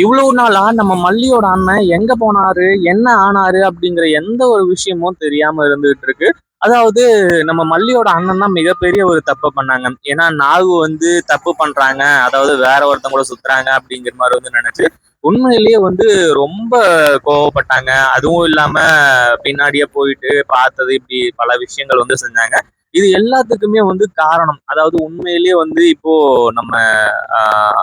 இவ்வளவு நாளா நம்ம மல்லியோட அண்ணன் எங்க போனாரு, என்ன ஆனாரு அப்படிங்கிற எந்த ஒரு விஷயமும் தெரியாம இருந்துகிட்டு இருக்கு. அதாவது நம்ம மல்லியோட அண்ணன் தான் மிகப்பெரிய ஒரு தப்பு பண்ணாங்க. ஏன்னா நாகு வந்து தப்பு பண்றாங்க, அதாவது வேற ஒருத்தங்க கூட சுத்துறாங்க அப்படிங்கிற மாதிரி வந்து நினைச்சு உண்மையிலேயே வந்து ரொம்ப கோவப்பட்டாங்க. அதுவும் இல்லாம பின்னாடியே போயிட்டு பார்த்தது இப்படி பல விஷயங்கள் வந்து செஞ்சாங்க. இது எல்லாத்துக்குமே வந்து காரணம், அதாவது உண்மையிலேயே வந்து இப்போ நம்ம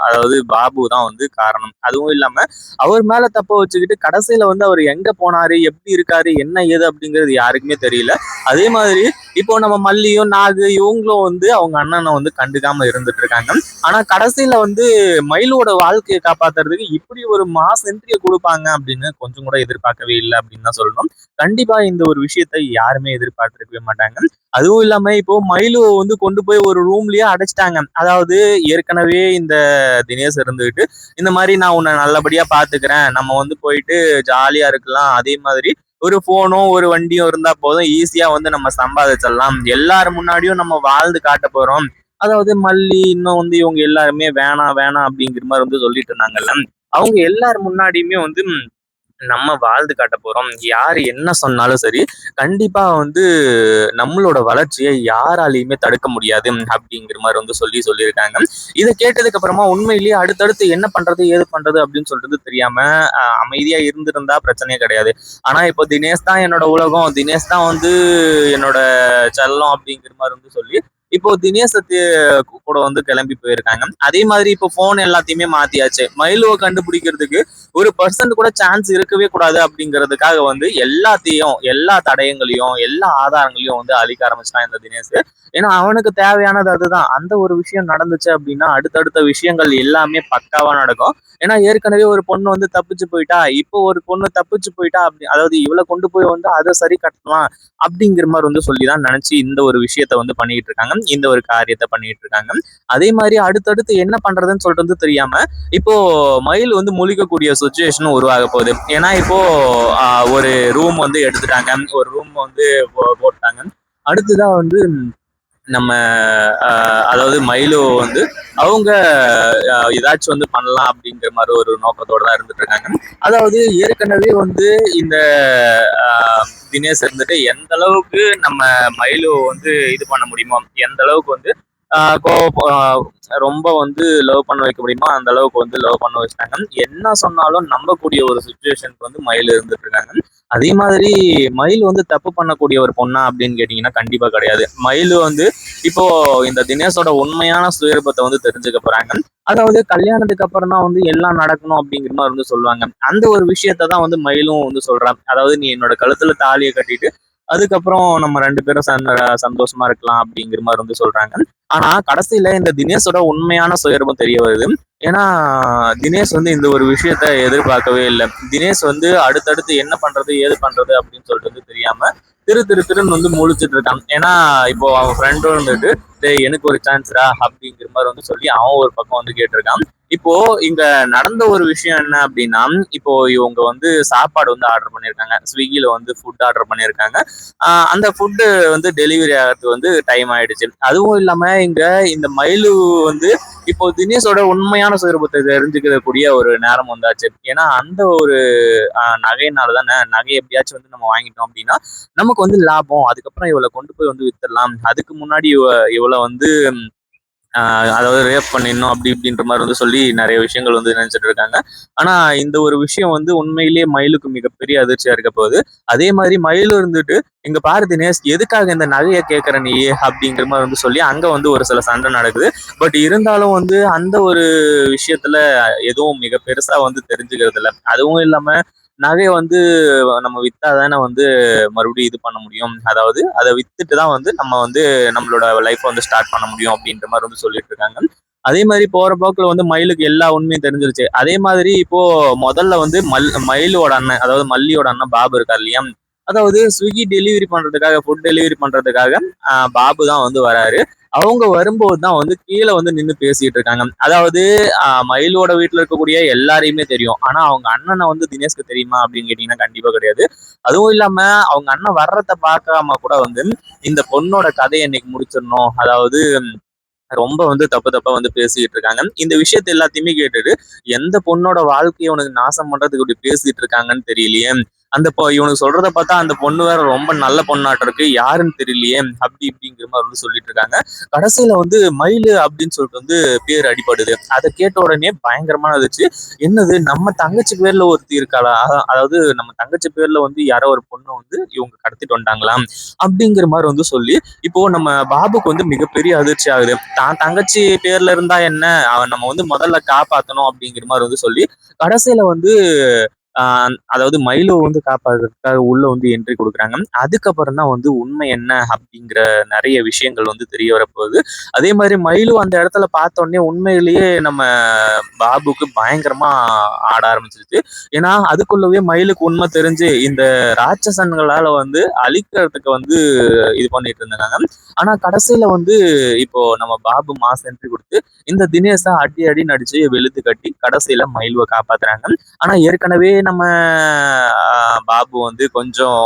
அதாவது பாபு தான் வந்து காரணம். அதுவும் இல்லாம அவர் மேல தப்ப வச்சுக்கிட்டு கடைசியில வந்து அவர் எங்க போனாரு, எப்படி இருக்காரு, என்ன ஏது அப்படிங்கிறது யாருக்குமே தெரியல. அதே மாதிரி இப்போ நம்ம மல்லியும் நாகு இவங்களும் வந்து அவங்க அண்ணனை வந்து கண்டுக்காம இருந்துட்டு இருக்காங்க. ஆனா கடைசியில வந்து மயிலோட வாழ்க்கையை காப்பாத்துறதுக்கு இப்படி ஒரு மாஸ் என்ட்ரியை கொடுப்பாங்க அப்படின்னு கொஞ்சம் கூட எதிர்பார்க்கவே இல்லை அப்படின்னு தான் சொல்லணும். கண்டிப்பா இந்த ஒரு விஷயத்தை யாருமே எதிர்பார்த்திருக்கவே மாட்டாங்க. அதுவும் இல்லாம இப்போ மயிலு வந்து கொண்டு போய் ஒரு ரூம்லயே அடைச்சிட்டாங்க. அதாவது ஏற்கனவே இந்த தினேஷ் இருந்துகிட்டு இந்த மாதிரி நான் உன்னை நல்லபடியா பாத்துக்கிறேன், நம்ம வந்து போயிட்டு ஜாலியா இருக்கலாம், அதே மாதிரி ஒரு போனும் ஒரு வண்டியும் இருந்தா போதும், ஈஸியா வந்து நம்ம சம்பாதிச்சிடலாம், எல்லாரும் முன்னாடியும் நம்ம வாழ்ந்து காட்ட போறோம். அதாவது மல்லி இன்னும் வந்து இவங்க எல்லாருமே வேணாம் வேணாம் அப்படிங்கிற மாதிரி வந்து சொல்லிட்டு இருந்தாங்கல்ல, அவங்க எல்லாரும் முன்னாடியுமே வந்து நம்ம வாழ்ந்து காட்ட போறோம், யாரு என்ன சொன்னாலும் சரி, கண்டிப்பா வந்து நம்மளோட வளர்ச்சியை யாராலையுமே தடுக்க முடியாது அப்படிங்கிற மாதிரி வந்து சொல்லியிருக்காங்க. இதை கேட்டதுக்கு அப்புறமா உண்மையிலேயே அடுத்தடுத்து என்ன பண்றது ஏது பண்றது அப்படின்னு சொல்றது தெரியாம அமைதியா இருந்திருந்தா பிரச்சனையே கிடையாது. ஆனா இப்போ தினேஷ் தான் என்னோட உலகம், தினேஷ் தான் வந்து என்னோட செல்லம் அப்படிங்கிற மாதிரி வந்து சொல்லி இப்போ தினேசத்து கூட வந்து கிளம்பி போயிருக்காங்க. அதே மாதிரி இப்போ போன் எல்லாத்தையுமே மாத்தியாச்சு. மயிலுவை கண்டுபிடிக்கிறதுக்கு ஒரு பர்சன்ட் கூட சான்ஸ் இருக்கவே கூடாது அப்படிங்கிறதுக்காக வந்து எல்லாத்தையும் எல்லா தடயங்களையும் எல்லா ஆதாரங்களையும் வந்து அழிக்க ஆரம்பிச்சிட்டான் இந்த தினேஷ். ஏன்னா அவனுக்கு தேவையானது அதுதான். அந்த ஒரு விஷயம் நடந்துச்சு அப்படின்னா அடுத்தடுத்த விஷயங்கள் எல்லாமே பக்காவா நடக்கும். ஏன்னா ஏற்கனவே ஒரு பொண்ணு வந்து தப்பிச்சு போயிட்டா, இப்போ ஒரு பொண்ணு தப்பிச்சு போயிட்டா, அப்படி அதாவது இவளை கொண்டு போய் வந்து அதை சரி கட்டலாம் அப்படிங்கிற மாதிரி வந்து சொல்லிதான் நினைச்சு இந்த ஒரு விஷயத்த வந்து பண்ணிட்டு இருக்காங்க, இந்த ஒரு காரியத்தை பண்ணிட்டு இருக்காங்க. அதே மாதிரி அடுத்தடுத்து என்ன பண்றதுன்னு சொல்றது தெரியாம இப்போ மயில் வந்து முழிக்கக்கூடிய சுச்சுவேஷனும் உருவாக போகுது. ஏன்னா இப்போ ஒரு ரூம் வந்து எடுத்துட்டாங்க, ஒரு ரூம் வந்து போட்டாங்க. அடுத்துதான் வந்து நம்ம அதாவது மயிலு வந்து அவங்க ஏதாச்சும் வந்து பண்ணலாம் அப்படிங்கிற மாதிரி ஒரு நோக்கத்தோட தான் இருந்துட்டு இருக்காங்க. அதாவது ஏற்கனவே வந்து இந்த தினேஷ் இருந்துட்டு எந்த அளவுக்கு நம்ம மயிலு வந்து இது பண்ண முடியுமோ, எந்த அளவுக்கு வந்து ரொம்ப வந்து லவ் பண்ண வைக்க முடியுமோ அந்த அளவுக்கு வந்து லவ் பண்ண வச்சுட்டாங்க. என்ன சொன்னாலும் நம்பக்கூடிய ஒரு சுச்சுவேஷனுக்கு வந்து மயில் இருந்துட்டு இருக்காங்க. அதே மாதிரி மயில் வந்து தப்பு பண்ணக்கூடிய ஒரு பொண்ணா அப்படின்னு கேட்டீங்கன்னா கண்டிப்பா கிடையாது. மயில் வந்து இப்போ இந்த தினேஷோட உண்மையான சுயரூபத்தை வந்து தெரிஞ்சுக்க போறாங்க. அதாவது கல்யாணத்துக்கு அப்புறம் தான் வந்து எல்லாம் நடக்கணும் அப்படிங்கிற மாதிரி வந்து சொல்லுவாங்க. அந்த ஒரு விஷயத்த தான் வந்து மயிலும் வந்து சொல்றான். அதாவது நீ என்னோட கழுத்துல தாலியை கட்டிட்டு அதுக்கப்புறம் நம்ம 2 பேரும் சந்தோஷமா இருக்கலாம் அப்படிங்கிற மாதிரி வந்து சொல்றாங்க. ஆனா கடைசியில இந்த தினேஷோட உண்மையான சுயரூபம் தெரிய வருது. ஏன்னா தினேஷ் வந்து இந்த ஒரு விஷயத்த எதிர்பார்க்கவே இல்லை. தினேஷ் வந்து அடுத்தடுத்து என்ன பண்றது ஏது பண்றது அப்படின்னு சொல்றது தெரியாம திருன்னு வந்து முழிச்சிட்டு இருக்கான். ஏன்னா இப்போ அவன் ஃப்ரெண்டும் இருந்துட்டு டேய் எனக்கு ஒரு சான்ஸ்ரா அப்படிங்கிற மாதிரி வந்து சொல்லி அவன் ஒரு பக்கம் வந்து கேட்டிருக்கான். இப்போ இங்க நடந்த ஒரு விஷயம் என்ன அப்படின்னா, இப்போ இவங்க வந்து சாப்பாடு வந்து ஆர்டர் பண்ணியிருக்காங்க, ஸ்விக்கில வந்து ஃபுட் ஆர்டர் பண்ணியிருக்காங்க. அந்த ஃபுட்டு வந்து டெலிவரி ஆகிறதுக்கு வந்து டைம் ஆயிடுச்சு. அதுவும் இல்லாம இங்க இந்த மயிலு வந்து இப்போ தினேஷோட உண்மையான சுயரூபத்தை தெரிஞ்சுக்கக்கூடிய ஒரு நேரம் வந்தாச்சு. ஏன்னா அந்த ஒரு நகையினால தானே, நகை எப்படியாச்சும் வந்து நம்ம வாங்கிட்டோம் அப்படின்னா நமக்கு வந்து லாபம், அதுக்கப்புறம் இவளை கொண்டு போய் வந்து வித்துடலாம், அதுக்கு முன்னாடி இவளை வந்து அதாவது ரேப் பண்ணிடணும் அப்படி இப்படின்ற மாதிரி வந்து சொல்லி நிறைய விஷயங்கள் வந்து நினைச்சிட்டு இருக்காங்க. ஆனா இந்த ஒரு விஷயம் வந்து உண்மையிலேயே மயிலுக்கு மிகப்பெரிய அதிர்ச்சியா இருக்க போகுது. அதே மாதிரி மயிலும் இருந்துட்டு இங்க பாரு தினேஷ் எதுக்காக இந்த நகையை கேட்கற நீ அப்படிங்கிற மாதிரி வந்து சொல்லி அங்க வந்து ஒரு சில சண்டை நடக்குது. பட் இருந்தாலும் வந்து அந்த ஒரு விஷயத்துல எதுவும் மிக பெருசா வந்து தெரிஞ்சுக்கிறது இல்லை. அதுவும் இல்லாம நகையை வந்து நம்ம வித்தாதானே வந்து மறுபடியும் இது பண்ண முடியும், அதாவது அதை வித்துட்டு தான் வந்து நம்ம வந்து நம்மளோட லைஃப் வந்து ஸ்டார்ட் பண்ண முடியும் அப்படின்ற மாதிரி வந்து சொல்லிட்டு இருக்காங்க. அதே மாதிரி போற போக்குல வந்து மயிலுக்கு எல்லா உண்மையும் தெரிஞ்சிருச்சு. அதே மாதிரி இப்போ முதல்ல வந்து மயிலோட அண்ணன், அதாவது மல்லியோட அண்ணன் பாபு இருக்கார் இல்லையா, அதாவது ஸ்விக்கி டெலிவரி பண்றதுக்காக ஃபுட் டெலிவரி பண்றதுக்காக பாபு தான் வந்து வராரு. அவங்க வரும்போது தான் வந்து கீழே வந்து நின்று பேசிட்டு இருக்காங்க. அதாவது மயிலோட வீட்டுல இருக்கக்கூடிய எல்லாரையுமே தெரியும். ஆனா அவங்க அண்ணனை வந்து தினேஷ்க்கு தெரியுமா அப்படின்னு கேட்டீங்கன்னா கண்டிப்பா கிடையாது. அதுவும் இல்லாம அவங்க அண்ணன் வர்றத பார்க்காம கூட வந்து இந்த பொண்ணோட கதையை இன்னைக்கு முடிச்சிடணும், அதாவது ரொம்ப வந்து தப்பு தப்பா வந்து பேசிட்டு இருக்காங்க. இந்த விஷயத்த எல்லாத்தையுமே கேட்டுட்டு எந்த பொண்ணோட வாழ்க்கையை உனக்கு நாசம் பண்றதுக்கு இப்படி பேசிட்டு இருக்காங்கன்னு தெரியலையே. இவனுக்கு சொல்றத பார்த்தா அந்த பொண்ணு வேற ரொம்ப நல்ல பொண்ணாட்டம் இருக்கு. யாருன்னு தெரியலையே அப்படி இப்படிங்கிற மாதிரி வந்து சொல்லிட்டு இருக்காங்க. கடைசியில வந்து மயிலு அப்படின்னு சொல்லிட்டு வந்து பேர் அடிபடுது. அதை கேட்ட உடனே பயங்கரமா இருந்துச்சு. என்னது நம்ம தங்கச்சி பேர்ல ஒருத்தி இருக்காளா? அதாவது நம்ம தங்கச்சி பேர்ல வந்து யாரோ ஒரு பொண்ணை வந்து இவங்க கடத்திட்டு வந்துட்டாங்களாம் அப்படிங்கிற மாதிரி வந்து சொல்லி இப்போ நம்ம பாபுக்கு வந்து மிகப்பெரிய அதிர்ச்சி ஆகுது. தான் தங்கச்சி பேர்ல இருந்தா என்ன, அவன் நம்ம வந்து முதல்ல காப்பாத்தணும் அப்படிங்கிற மாதிரி வந்து சொல்லி கடைசியில வந்து அதாவது மயிலோ வந்து காப்பாத்துறதுக்காக உள்ள வந்து என்ட்ரி கொடுக்குறாங்க. அதுக்கப்புறம் தான் வந்து உண்மை என்ன அப்படிங்கிற நிறைய விஷயங்கள் வந்து தெரிய வரப்போகுது. அதே மாதிரி மயிலு அந்த இடத்துல பார்த்த உடனே உண்மையிலேயே நம்ம பாபுக்கு பயங்கரமா ஆட ஆரம்பிச்சிருச்சு. ஏன்னா அதுக்குள்ளவே மயிலுக்கு உண்மை தெரிஞ்சு இந்த ராட்சசன்களால வந்து அழிக்கிறதுக்கு வந்து இது பண்ணிட்டு இருந்தாங்க. ஆனா கடைசியில வந்து இப்போ நம்ம பாபு மாஸ் என்ட்ரி கொடுத்து இந்த தினேஷை அடி அடி நடிச்சு வெளுத்து கட்டி கடைசியில மயிலுவை காப்பாத்துறாங்க. ஆனா ஏற்கனவே நம்ம பாபு வந்து கொஞ்சம்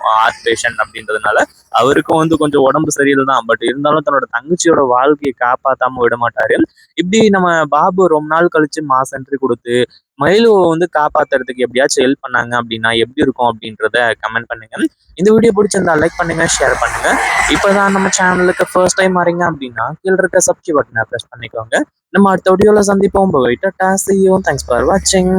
ஹார்ட் பேஷண்ட் அப்படின்றதுனால அவருக்கும் வந்து கொஞ்சம் உடம்பு சரியில்லை தான். பட் இருந்தாலும் தன்னோட தங்கச்சியோட வாழ்க்கையை காப்பாத்தாம விட மாட்டாரு. இப்படி நம்ம பாபு ரொம்ப நாள் கழிச்சு மாஸ் என்ட்ரி கொடுத்து மயிலுவை வந்து காப்பாத்துறதுக்கு எப்படியாச்சும் ஹெல்ப் பண்ணாங்க அப்படின்னா எப்படி இருக்கும் அப்படின்றத கமெண்ட் பண்ணுங்க. இந்த வீடியோ பிடிச்சிருந்தா லைக் பண்ணுங்க, ஷேர் பண்ணுங்க. இப்பதான் நம்ம சேனலுக்கு ஃபர்ஸ்ட் டைம் வரீங்க அப்படின்னா கீழே இருக்க சப்ஸ்கிரைப் பட்டனை ப்ரெஸ் பண்ணிக்கோங்க. நம்ம அடுத்த வீடியோல சந்திப்போம். போயிட்டு டாஸ் செய்யும். தேங்க்ஸ் ஃபார் வாட்சிங்.